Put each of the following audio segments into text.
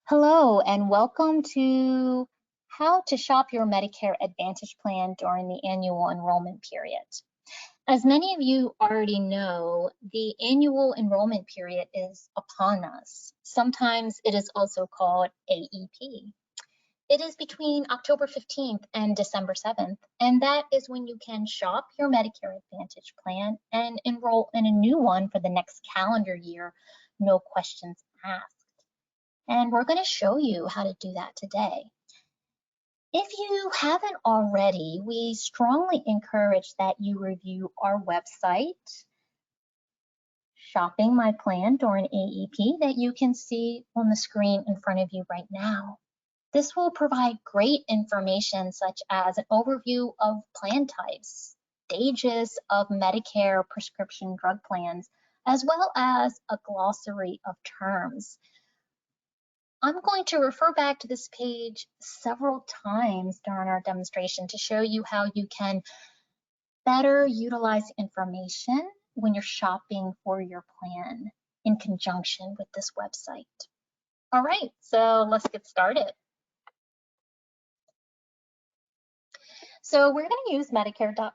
Hello, and welcome to how to shop your Medicare Advantage plan during the annual enrollment period. As many of you already know, the annual enrollment period is upon us. Sometimes it is also called AEP. It is between October 15th and December 7th, and that is when you can shop your Medicare Advantage plan and enroll in a new one for the next calendar year, no questions asked. And we're going to show you how to do that today. If you haven't already, we strongly encourage that you review our website, Shopping My Plan during AEP, that you can see on the screen in front of you right now. This will provide great information such as an overview of plan types, stages of Medicare prescription drug plans, as well as a glossary of terms. I'm going to refer back to this page several times during our demonstration to show you how you can better utilize information when you're shopping for your plan in conjunction with this website. All right, so let's get started. So we're going to use Medicaregov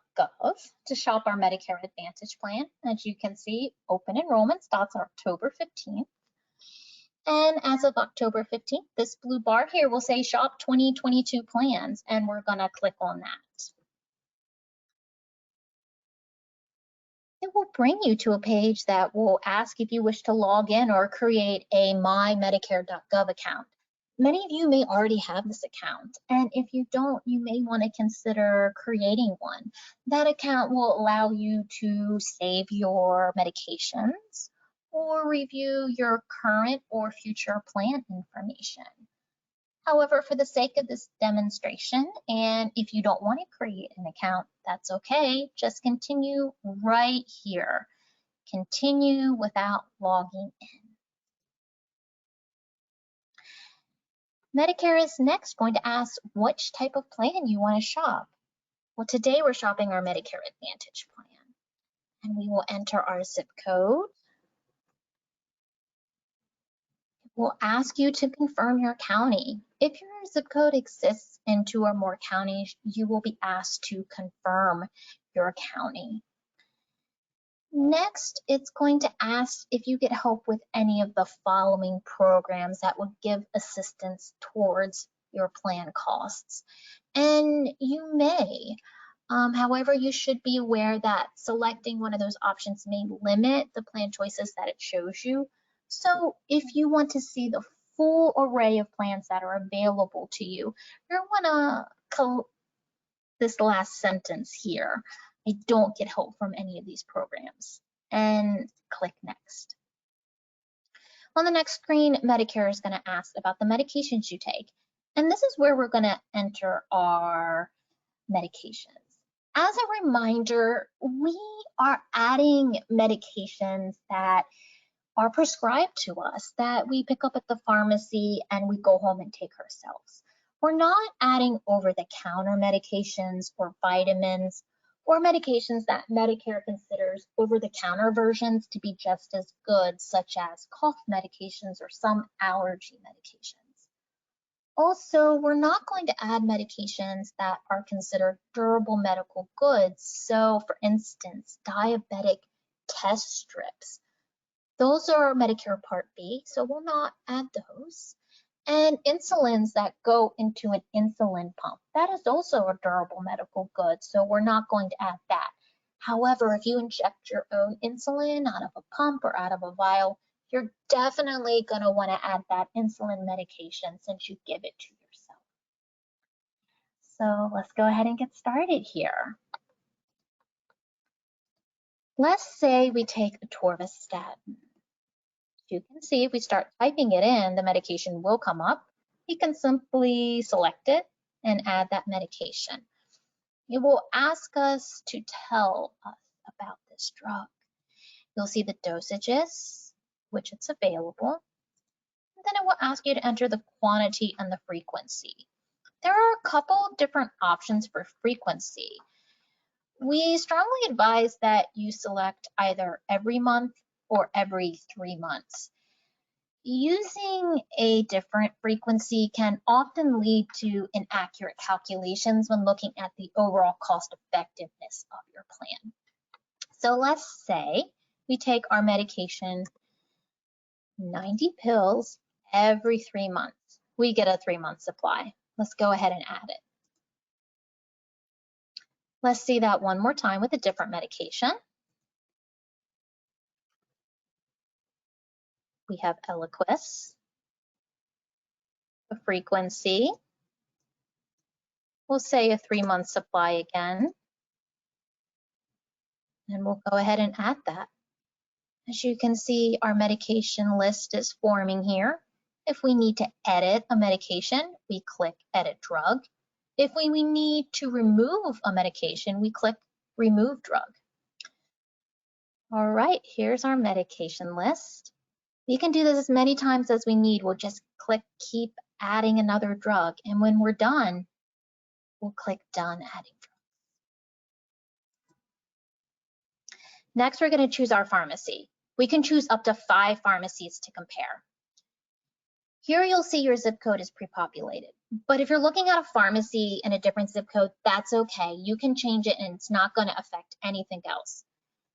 to shop our Medicare Advantage plan. As you can see, open enrollment starts October 15th. And as of October 15th, this blue bar here will say Shop 2022 Plans, and we're going to click on that. It will bring you to a page that will ask if you wish to log in or create a MyMedicare.gov account. Many of you may already have this account, and if you don't, you may want to consider creating one. That account will allow you to save your medications or review your current or future plan information. However, for the sake of this demonstration, and if you don't want to create an account, that's okay. Just continue right here. Continue without logging in. Medicare is next going to ask which type of plan you want to shop. Well, today we're shopping our Medicare Advantage plan, and we will enter our zip code. We'll ask you to confirm your county. If your zip code exists in 2 or more counties, you will be asked to confirm your county. Next, it's going to ask if you get help with any of the following programs that will give assistance towards your plan costs. And you may. However, you should be aware that selecting one of those options may limit the plan choices that it shows you. So if you want to see the full array of plans that are available to you, you're going to this last sentence here. I don't get help from any of these programs, and click next. On the next screen, Medicare is going to ask about the medications you take, and this is where we're going to enter our medications. As a reminder, we are adding medications that are prescribed to us that we pick up at the pharmacy and we go home and take ourselves. We're not adding over-the-counter medications or vitamins or medications that Medicare considers over-the-counter versions to be just as good, such as cough medications or some allergy medications. Also, we're not going to add medications that are considered durable medical goods. So, for instance, diabetic test strips. Those are Medicare Part B, so we'll not add those. And insulins that go into an insulin pump. That is also a durable medical good, so we're not going to add that. However, if you inject your own insulin out of a pump or out of a vial, you're definitely going to want to add that insulin medication since you give it to yourself. So let's go ahead and get started here. Let's say we take atorvastatin. You can see if we start typing it in, the medication will come up. You can simply select it and add that medication. It will ask us to tell us about this drug. You'll see the dosages, which it's available. And then it will ask you to enter the quantity and the frequency. There are a couple different options for frequency. We strongly advise that you select either every month or every 3 months. using a different frequency can often lead to inaccurate calculations when looking at the overall cost effectiveness of your plan. So let's say we take our medication 90 pills every 3 months. We get a 3-month supply. Let's go ahead and add it. Let's see that one more time with a different medication. We have Eliquis, a frequency. We'll say a 3-month supply again. And we'll go ahead and add that. As you can see, our medication list is forming here. If we need to edit a medication, we click Edit Drug. If we need to remove a medication, we click Remove Drug. All right, here's our medication list. We can do this as many times as we need. We'll just click Keep Adding Another Drug. And when we're done, we'll click Done Adding Drug. Next, we're going to choose our pharmacy. We can choose up to 5 pharmacies to compare. Here you'll see your zip code is pre-populated. But if you're looking at a pharmacy in a different zip code, that's okay. You can change it and it's not going to affect anything else.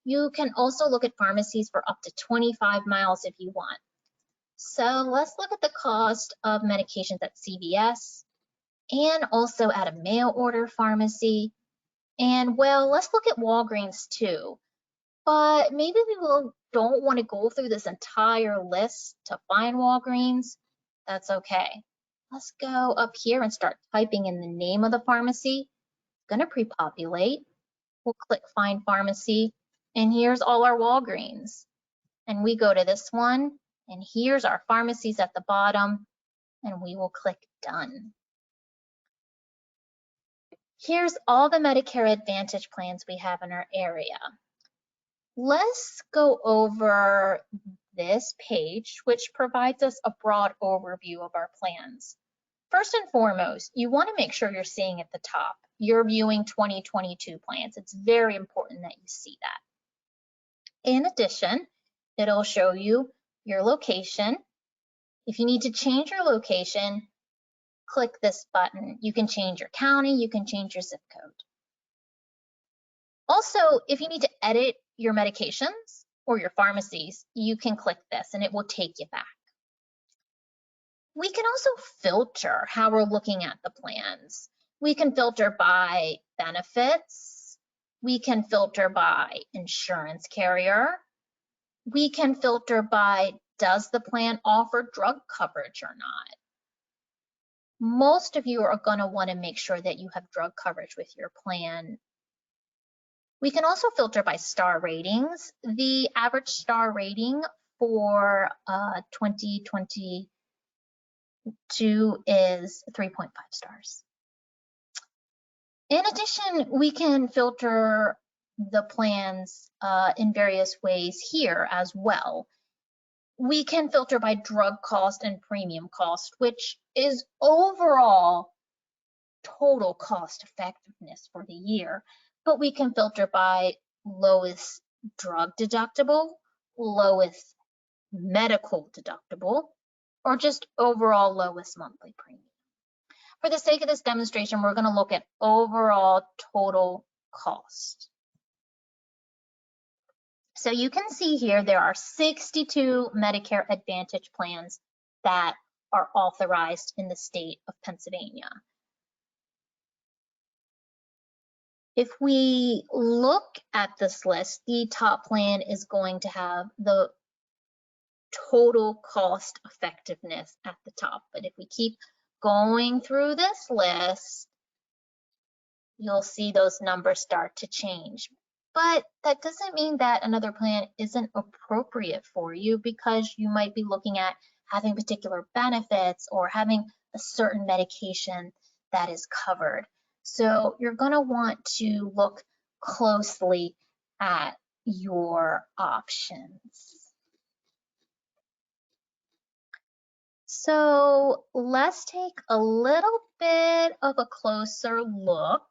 You can also look at pharmacies for up to 25 miles if you want. So let's look at the cost of medications at CVS and also at a mail order pharmacy. And well, let's look at Walgreens too. But maybe don't want to go through this entire list to find Walgreens. That's okay. Let's go up here and start typing in the name of the pharmacy. It's going to pre-populate. We'll click Find Pharmacy, and here's all our Walgreens. And we go to this one, and here's our pharmacies at the bottom, and we will click Done. Here's all the Medicare Advantage plans we have in our area. Let's go over this page, which provides us a broad overview of our plans. First and foremost, you want to make sure you're seeing at the top, you're viewing 2022 plans. It's very important that you see that. In addition, it'll show you your location. If you need to change your location, click this button. You can change your county, you can change your zip code. Also, if you need to edit your medications or your pharmacies, you can click this and it will take you back. We can also filter how we're looking at the plans. We can filter by benefits. We can filter by insurance carrier. We can filter by does the plan offer drug coverage or not. Most of you are going to want to make sure that you have drug coverage with your plan. We can also filter by star ratings. The average star rating for 2022 is 3.5 stars. In addition, we can filter the plans in various ways here as well. We can filter by drug cost and premium cost, which is overall total cost effectiveness for the year. But we can filter by lowest drug deductible, lowest medical deductible, or just overall lowest monthly premium. For the sake of this demonstration, we're going to look at overall total cost. So you can see here there are 62 Medicare Advantage plans that are authorized in the state of Pennsylvania. If we look at this list, the top plan is going to have the total cost effectiveness at the top. But if we keep going through this list, you'll see those numbers start to change. But that doesn't mean that another plan isn't appropriate for you, because you might be looking at having particular benefits or having a certain medication that is covered. So you're going to want to look closely at your options. So let's take a little bit of a closer look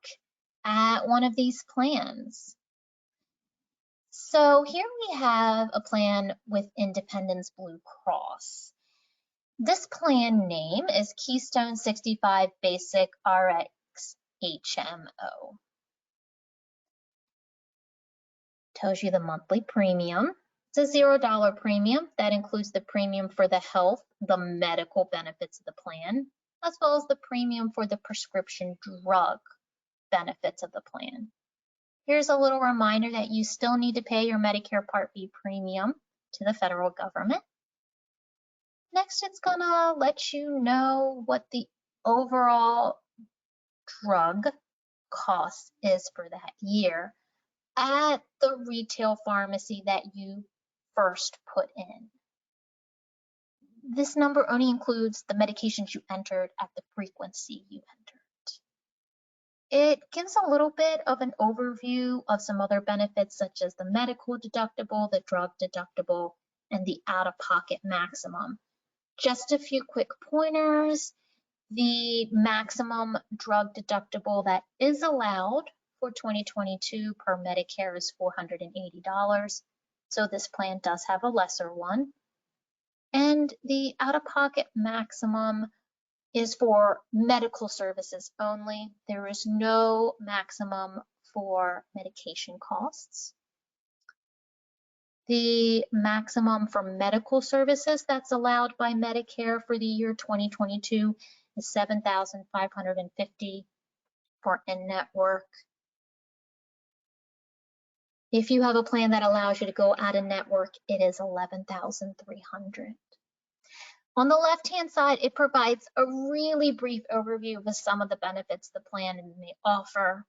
at one of these plans. So here we have a plan with Independence Blue Cross. This plan name is Keystone 65 Basic RX HMO. Tells you the monthly premium. It's a $0 premium. That includes the premium for the health, the medical benefits of the plan, as well as the premium for the prescription drug benefits of the plan. Here's a little reminder that you still need to pay your Medicare Part B premium to the federal government. Next, it's gonna let you know what the overall drug cost is for that year at the retail pharmacy that you first put in. This number only includes the medications you entered at the frequency you entered. It gives a little bit of an overview of some other benefits such as the medical deductible, the drug deductible, and the out-of-pocket maximum. Just a few quick pointers. The maximum drug deductible that is allowed for 2022 per Medicare is $480. So this plan does have a lesser one. And the out-of-pocket maximum is for medical services only. There is no maximum for medication costs. The maximum for medical services that's allowed by Medicare for the year 2022 is $7,550 for in-network. If you have a plan that allows you to go out of network, it is $11,300. On the left-hand side, it provides a really brief overview of some of the benefits the plan may offer.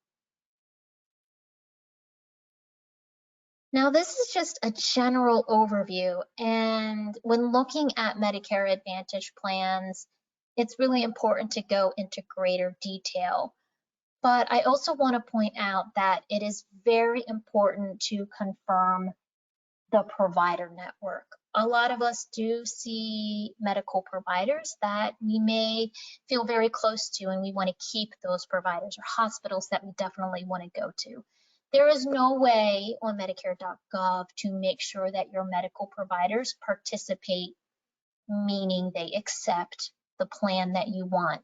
Now, this is just a general overview, and when looking at Medicare Advantage plans, it's really important to go into greater detail. But I also want to point out that it is very important to confirm the provider network. A lot of us do see medical providers that we may feel very close to, and we want to keep those providers, or hospitals that we definitely want to go to. There is no way on Medicare.gov to make sure that your medical providers participate, meaning they accept the plan that you want.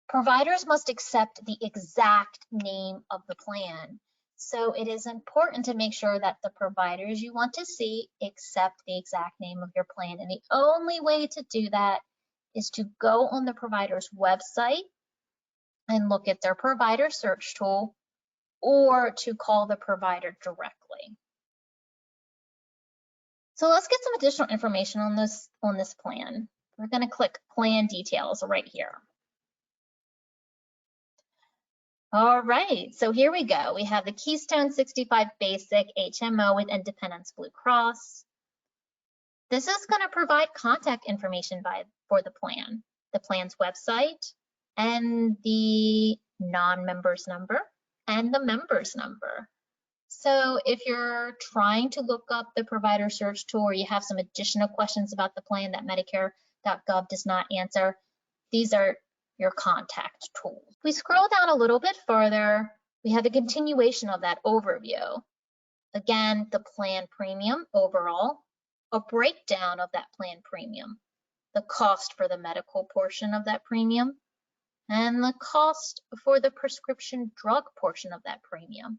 Providers must accept the exact name of the plan. So it is important to make sure that the providers you want to see accept the exact name of your plan. And the only way to do that is to go on the provider's website and look at their provider search tool, or to call the provider directly. So let's get some additional information on this plan. We're going to click Plan Details right here. All right, so here we go. We have the Keystone 65 Basic HMO with Independence Blue Cross. This is going to provide contact information for the plan, the plan's website, and the non-member's number, and the member's number. So if you're trying to look up the provider search tool, or you have some additional questions about the plan that Medicare.gov does not answer, these are your contact tools. If we scroll down a little bit further, we have a continuation of that overview. Again, the plan premium overall, a breakdown of that plan premium, the cost for the medical portion of that premium, and the cost for the prescription drug portion of that premium.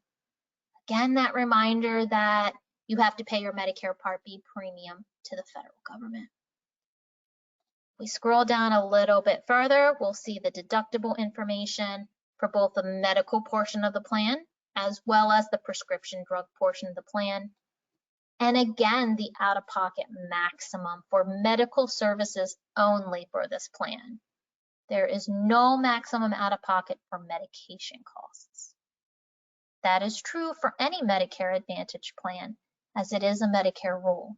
Again, that reminder that you have to pay your Medicare Part B premium to the federal government. We scroll down a little bit further, we'll see the deductible information for both the medical portion of the plan as well as the prescription drug portion of the plan. And again, the out-of-pocket maximum for medical services only for this plan. There is no maximum out-of-pocket for medication costs. That is true for any Medicare Advantage plan, as it is a Medicare rule.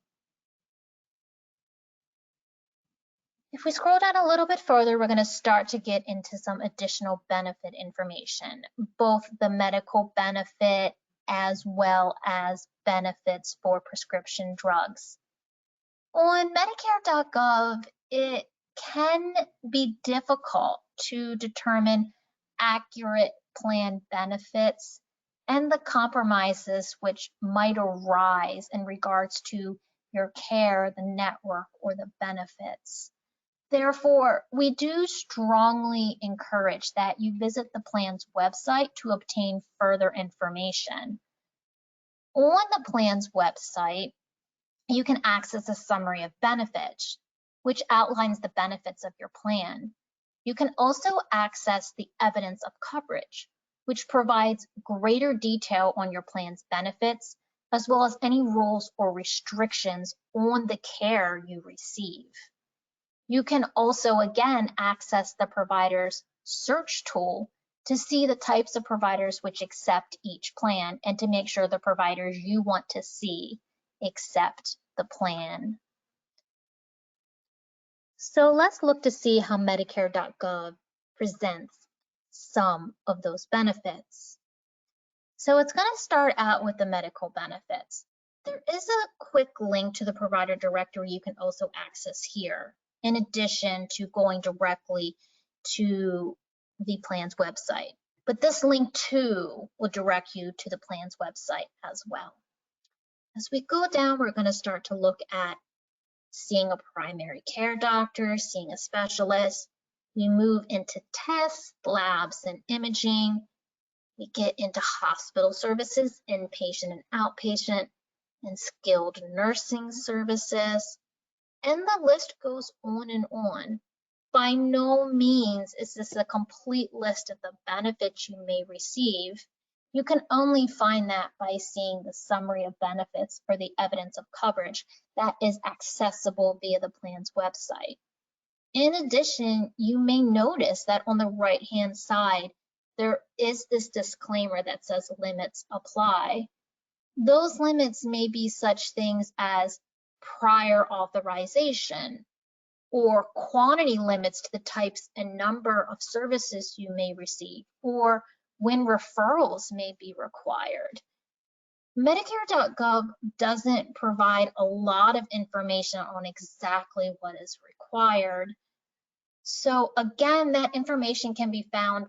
If we scroll down a little bit further, we're going to start to get into some additional benefit information, both the medical benefit as well as benefits for prescription drugs. On Medicare.gov, it can be difficult to determine accurate plan benefits and the compromises which might arise in regards to your care, the network, or the benefits. Therefore, we do strongly encourage that you visit the plan's website to obtain further information. On the plan's website, you can access a summary of benefits, which outlines the benefits of your plan. You can also access the evidence of coverage, which provides greater detail on your plan's benefits, as well as any rules or restrictions on the care you receive. You can also, again, access the provider's search tool to see the types of providers which accept each plan and to make sure the providers you want to see accept the plan. So let's look to see how Medicare.gov presents some of those benefits. So it's going to start out with the medical benefits. There is a quick link to the provider directory you can also access here, in addition to going directly to the plan's website. But this link too will direct you to the plan's website as well. As we go down, we're going to start to look at seeing a primary care doctor, seeing a specialist. We move into tests, labs, and imaging. We get into hospital services, inpatient and outpatient, and skilled nursing services. And the list goes on and on. By no means is this a complete list of the benefits you may receive. You can only find that by seeing the summary of benefits or the evidence of coverage that is accessible via the plan's website. In addition, you may notice that on the right-hand side, there is this disclaimer that says limits apply. Those limits may be such things as prior authorization or quantity limits to the types and number of services you may receive, or when referrals may be required. Medicare.gov doesn't provide a lot of information on exactly what is required. So again, that information can be found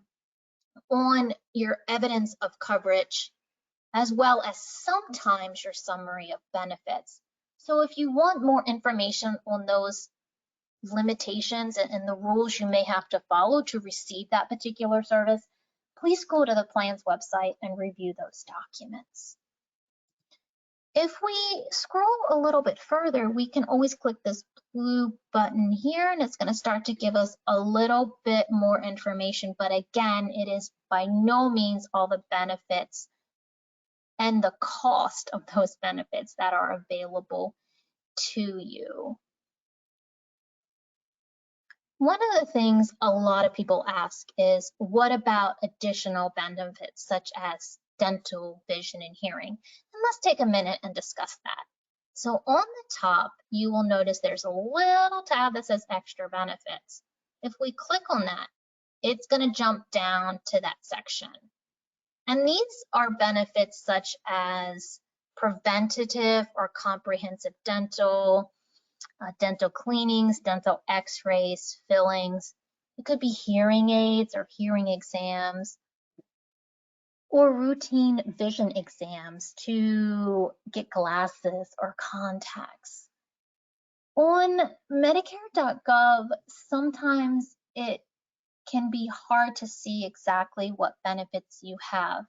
on your evidence of coverage, as well as sometimes your summary of benefits. So if you want more information on those limitations and the rules you may have to follow to receive that particular service, please go to the plan's website and review those documents. If we scroll a little bit further, we can always click this blue button here, and it's going to start to give us a little bit more information. But again, it is by no means all the benefits and the cost of those benefits that are available to you. One of the things a lot of people ask is, what about additional benefits such as dental, vision, and hearing? And let's take a minute and discuss that. So on the top, you will notice there's a little tab that says extra benefits. If we click on that, it's going to jump down to that section. And these are benefits such as preventative or comprehensive dental, dental cleanings, dental x-rays, fillings. It could be hearing aids or hearing exams, or routine vision exams to get glasses or contacts. On Medicare.gov, sometimes it can be hard to see exactly what benefits you have.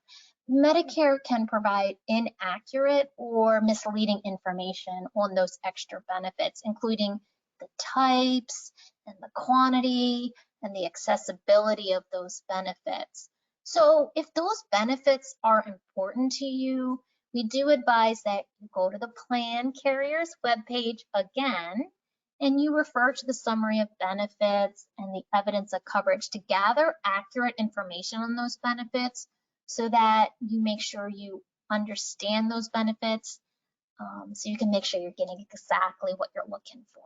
Medicare can provide inaccurate or misleading information on those extra benefits, including the types and the quantity and the accessibility of those benefits. So if those benefits are important to you, we do advise that you go to the plan carrier's webpage again, and you refer to the summary of benefits and the evidence of coverage to gather accurate information on those benefits so that you make sure you understand those benefits, so you can make sure you're getting exactly what you're looking for.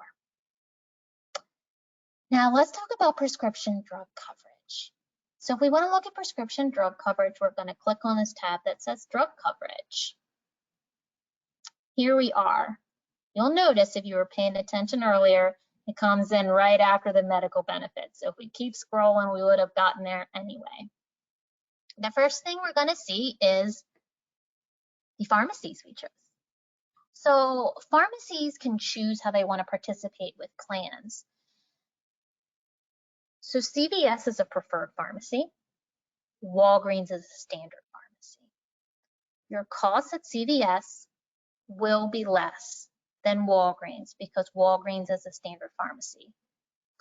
Now let's talk about prescription drug coverage. So if we want to look at prescription drug coverage, we're going to click on this tab that says drug coverage. Here we are. You'll notice if you were paying attention earlier, it comes in right after the medical benefits. So if we keep scrolling, we would have gotten there anyway. The first thing we're going to see is the pharmacies we chose. So pharmacies can choose how they want to participate with plans. So CVS is a preferred pharmacy. Walgreens is a standard pharmacy. Your costs at CVS will be less than Walgreens because Walgreens is a standard pharmacy.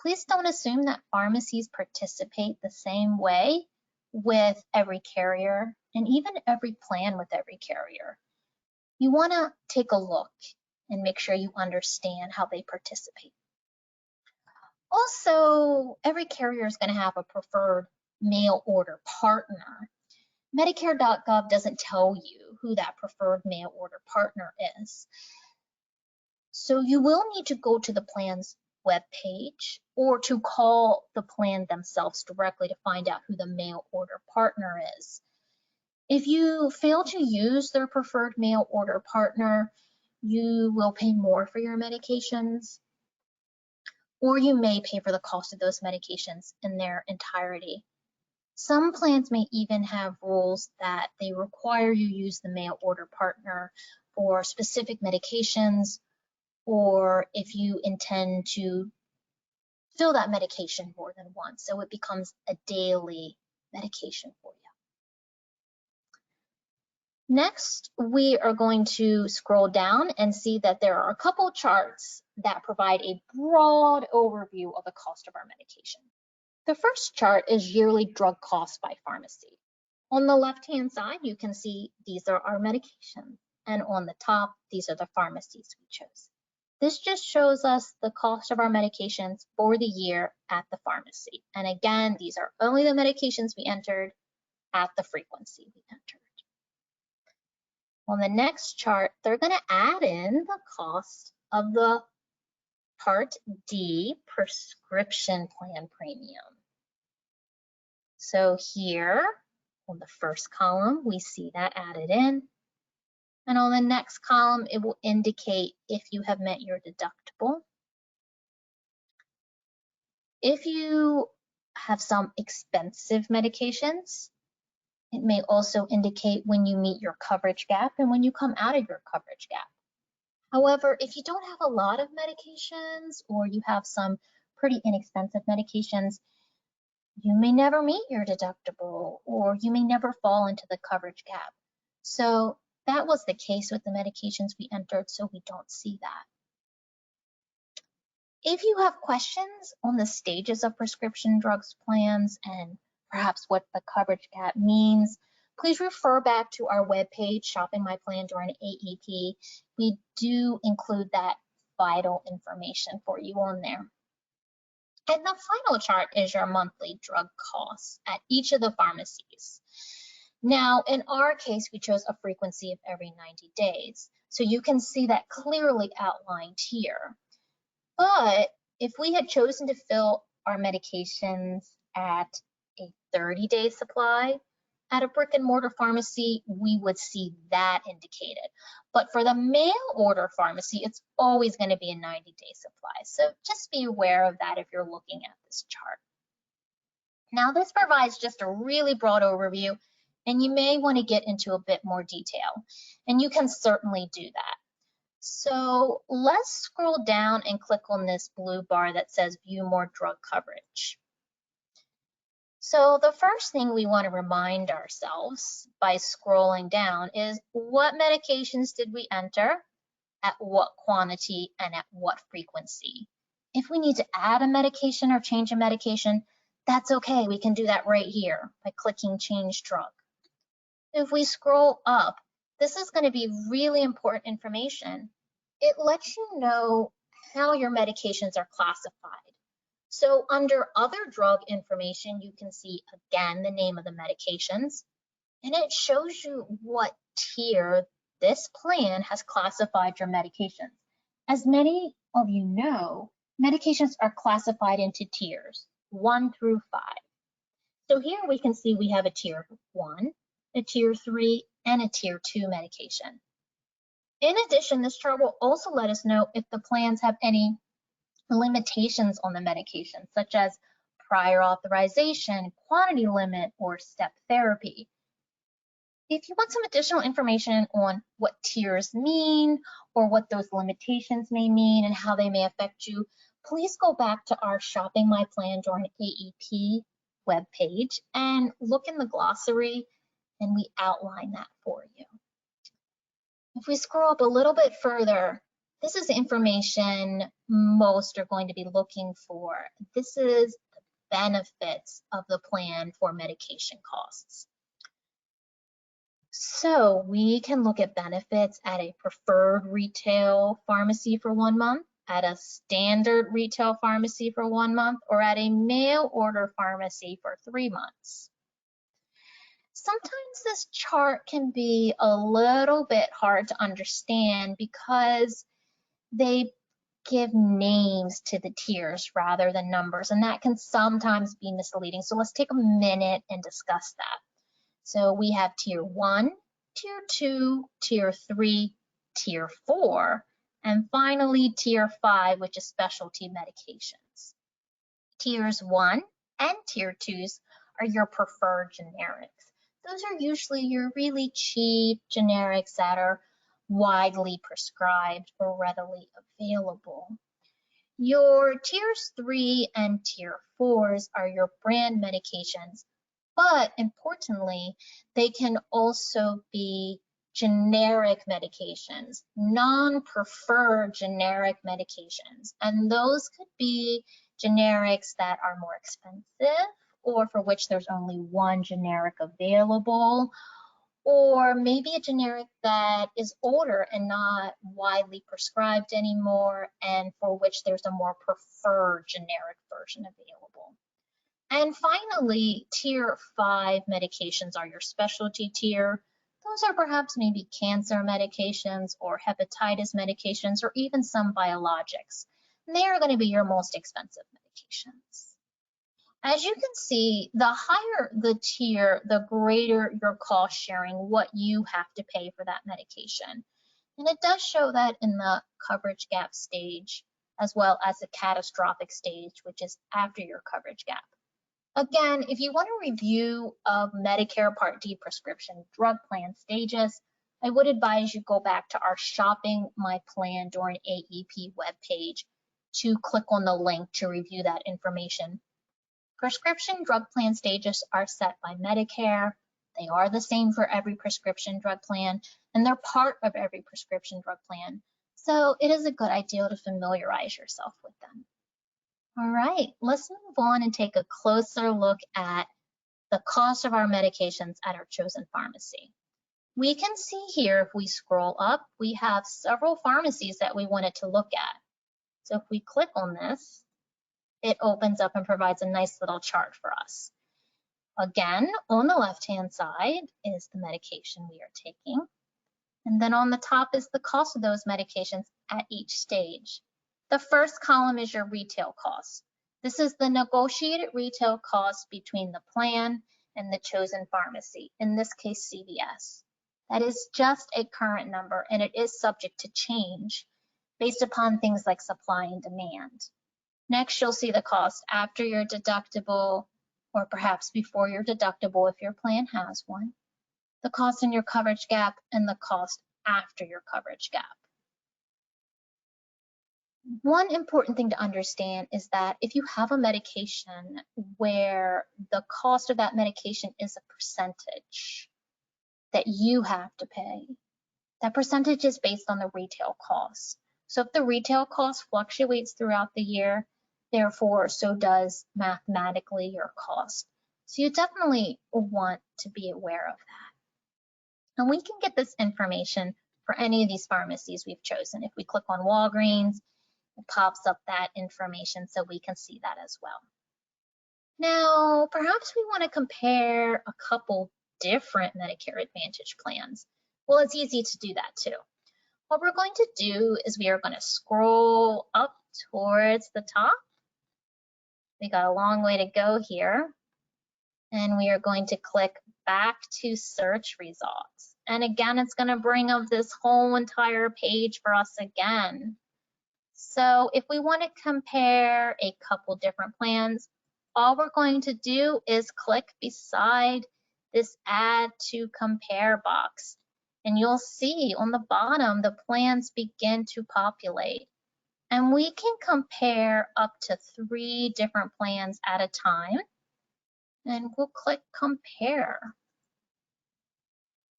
Please don't assume that pharmacies participate the same way with every carrier and even every plan with every carrier. You want to take a look and make sure you understand how they participate. Also, every carrier is going to have a preferred mail order partner. Medicaregov doesn't tell you who that preferred mail order partner is. So you will need to go to the plan's webpage or to call the plan themselves directly to find out who the mail order partner is. If you fail to use their preferred mail order partner, you will pay more for your medications, or you may pay for the cost of those medications in their entirety. Some plans may even have rules that they require you use the mail order partner for specific medications, or if you intend to fill that medication more than once, so it becomes a daily medication for you. Next, we are going to scroll down and see that there are a couple charts that provide a broad overview of the cost of our medication. The first chart is yearly drug costs by pharmacy. On the left-hand side, you can see these are our medications, and on the top, these are the pharmacies we chose. This just shows us the cost of our medications for the year at the pharmacy. And again, these are only the medications we entered at the frequency we entered. On the next chart, they're going to add in the cost of the Part D prescription plan premium. So here on the first column, we see that added in. And on the next column, it will indicate if you have met your deductible. If you have some expensive medications, it may also indicate when you meet your coverage gap and when you come out of your coverage gap. However, if you don't have a lot of medications or you have some pretty inexpensive medications, you may never meet your deductible or you may never fall into the coverage gap. So that was the case with the medications we entered, so we don't see that. If you have questions on the stages of prescription drugs plans and perhaps what the coverage gap means, please refer back to our webpage, Shopping My Plan during AEP. We do include that vital information for you on there. And the final chart is your monthly drug costs at each of the pharmacies. Now, in our case, we chose a frequency of every 90 days. So you can see that clearly outlined here. But if we had chosen to fill our medications at a 30-day supply at a brick and mortar pharmacy, we would see that indicated. But for the mail order pharmacy, it's always going to be a 90-day supply. So just be aware of that if you're looking at this chart. Now, this provides just a really broad overview, and you may want to get into a bit more detail, and you can certainly do that. So let's scroll down and click on this blue bar that says View More Drug Coverage. So the first thing we want to remind ourselves by scrolling down is what medications did we enter, at what quantity, and at what frequency. If we need to add a medication or change a medication, that's okay. We can do that right here by clicking Change Drug. If we scroll up, this is going to be really important information. It lets you know how your medications are classified. So under other drug information, you can see again the name of the medications, and it shows you what tier this plan has classified your medications. As many of you know, medications are classified into tiers 1 through 5. So here we can see we have a tier 1, a tier 3, and a tier 2 medication. In addition, this chart will also let us know if the plans have any limitations on the medication, such as prior authorization, quantity limit, or step therapy. If you want some additional information on what tiers mean or what those limitations may mean and how they may affect you, please go back to our Shopping My Plan during AEP webpage and look in the glossary, and we outline that for you. If we scroll up a little bit further, this is information most are going to be looking for. This is the benefits of the plan for medication costs. So we can look at benefits at a preferred retail pharmacy for 1 month, at a standard retail pharmacy for 1 month, or at a mail order pharmacy for 3 months. Sometimes this chart can be a little bit hard to understand because they give names to the tiers rather than numbers, and that can sometimes be misleading. So let's take a minute and discuss that. So we have tier 1, tier 2, tier 3, tier 4, and finally tier 5, which is specialty medications. Tiers 1 and tier 2s are your preferred generics. Those are usually your really cheap generics that are widely prescribed or readily available. Your tiers 3 and tier 4s are your brand medications, but importantly, they can also be generic medications, non-preferred generic medications, and those could be generics that are more expensive or for which there's only one generic available, or maybe a generic that is older and not widely prescribed anymore and for which there's a more preferred generic version available. And finally, tier 5 medications are your specialty tier. Those are perhaps maybe cancer medications or hepatitis medications or even some biologics. And they are going to be your most expensive medications. As you can see, the higher the tier, the greater your cost sharing, what you have to pay for that medication. And it does show that in the coverage gap stage, as well as the catastrophic stage, which is after your coverage gap. Again, if you want a review of Medicare Part D prescription drug plan stages, I would advise you go back to our Shopping My Plan during AEP webpage to click on the link to review that information. Prescription drug plan stages are set by Medicare. They are the same for every prescription drug plan, and they're part of every prescription drug plan. So it is a good idea to familiarize yourself with them. All right, let's move on and take a closer look at the cost of our medications at our chosen pharmacy. We can see here, if we scroll up, we have several pharmacies that we wanted to look at. So if we click on this, it opens up and provides a nice little chart for us. Again, on the left-hand side is the medication we are taking. And then on the top is the cost of those medications at each stage. The first column is your retail cost. This is the negotiated retail cost between the plan and the chosen pharmacy, in this case, CVS. That is just a current number, and it is subject to change based upon things like supply and demand. Next, you'll see the cost after your deductible, or perhaps before your deductible if your plan has one, the cost in your coverage gap, and the cost after your coverage gap. One important thing to understand is that if you have a medication where the cost of that medication is a percentage that you have to pay, that percentage is based on the retail cost. So if the retail cost fluctuates throughout the year, therefore, so does mathematically your cost. So you definitely want to be aware of that. And we can get this information for any of these pharmacies we've chosen. If we click on Walgreens, it pops up that information so we can see that as well. Now, perhaps we want to compare a couple different Medicare Advantage plans. Well, it's easy to do that too. What we're going to do is we are going to scroll up towards the top. We got a long way to go here. And we are going to click back to search results. And again, it's going to bring up this whole entire page for us again. So if we want to compare a couple different plans, all we're going to do is click beside this add to compare box. And you'll see on the bottom, the plans begin to populate. And we can compare up to 3 different plans at a time. And we'll click compare.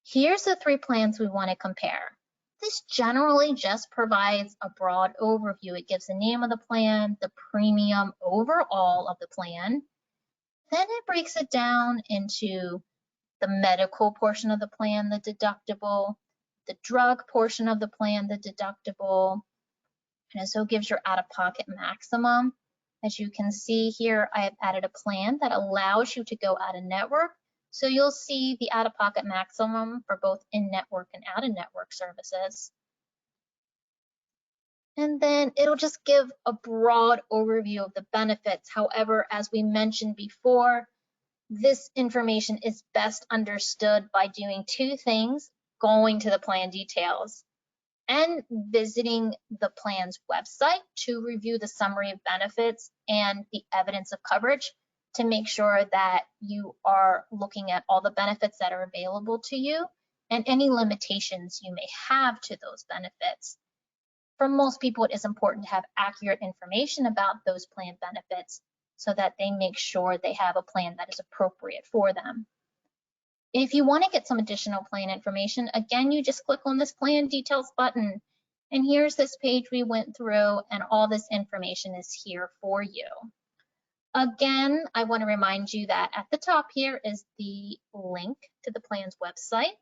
Here's the 3 plans we want to compare. This generally just provides a broad overview. It gives the name of the plan, the premium overall of the plan. Then it breaks it down into the medical portion of the plan, the deductible, the drug portion of the plan, the deductible, and it so gives your out-of-pocket maximum. As you can see here, I have added a plan that allows you to go out of network. So you'll see the out-of-pocket maximum for both in-network and out-of-network services. And then it'll just give a broad overview of the benefits. However, as we mentioned before, this information is best understood by doing 2 things: going to the plan details and visiting the plan's website to review the summary of benefits and the evidence of coverage to make sure that you are looking at all the benefits that are available to you and any limitations you may have to those benefits. For most people, it is important to have accurate information about those plan benefits so that they make sure they have a plan that is appropriate for them. If you want to get some additional plan information, again, you just click on this plan details button. And here's this page we went through, and all this information is here for you. Again, I want to remind you that at the top here is the link to the plan's website,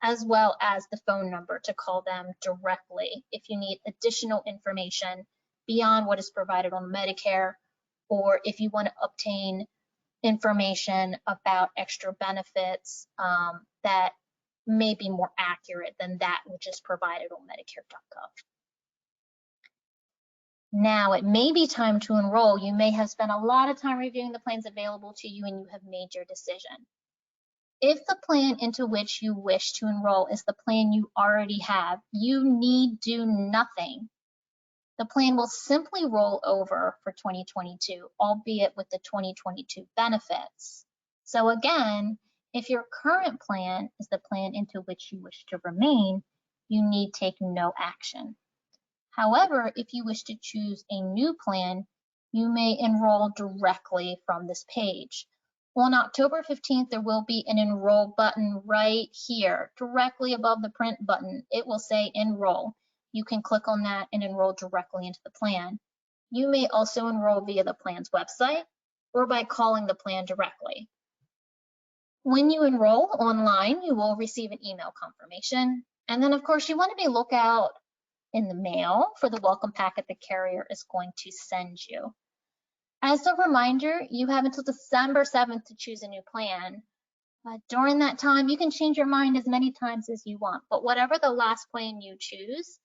as well as the phone number to call them directly if you need additional information beyond what is provided on Medicare, or if you want to obtain information about extra benefits that may be more accurate than that which is provided on Medicare.gov. Now it may be time to enroll. You may have spent a lot of time reviewing the plans available to you and you have made your decision. If the plan into which you wish to enroll is the plan you already have, you need do nothing. The plan will simply roll over for 2022, albeit with the 2022 benefits. So again, if your current plan is the plan into which you wish to remain, you need take no action. However, if you wish to choose a new plan, you may enroll directly from this page. On October 15th, there will be an enroll button right here, directly above the print button. It will say enroll. You can click on that and enroll directly into the plan. You may also enroll via the plan's website or by calling the plan directly. When you enroll online, you will receive an email confirmation. And then of course you want to be lookout in the mail for the welcome packet the carrier is going to send you. As a reminder, you have until December 7th to choose a new plan. During that time, you can change your mind as many times as you want, but whatever the last plan you choose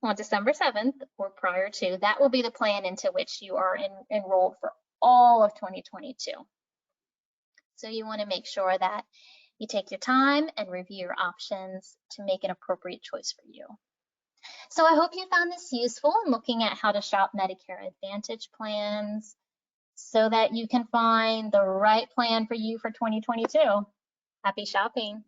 on December 7th or prior to, that will be the plan into which you are enrolled for all of 2022. So you want to make sure that you take your time and review your options to make an appropriate choice for you. So I hope you found this useful in looking at how to shop Medicare Advantage plans so that you can find the right plan for you for 2022. Happy shopping.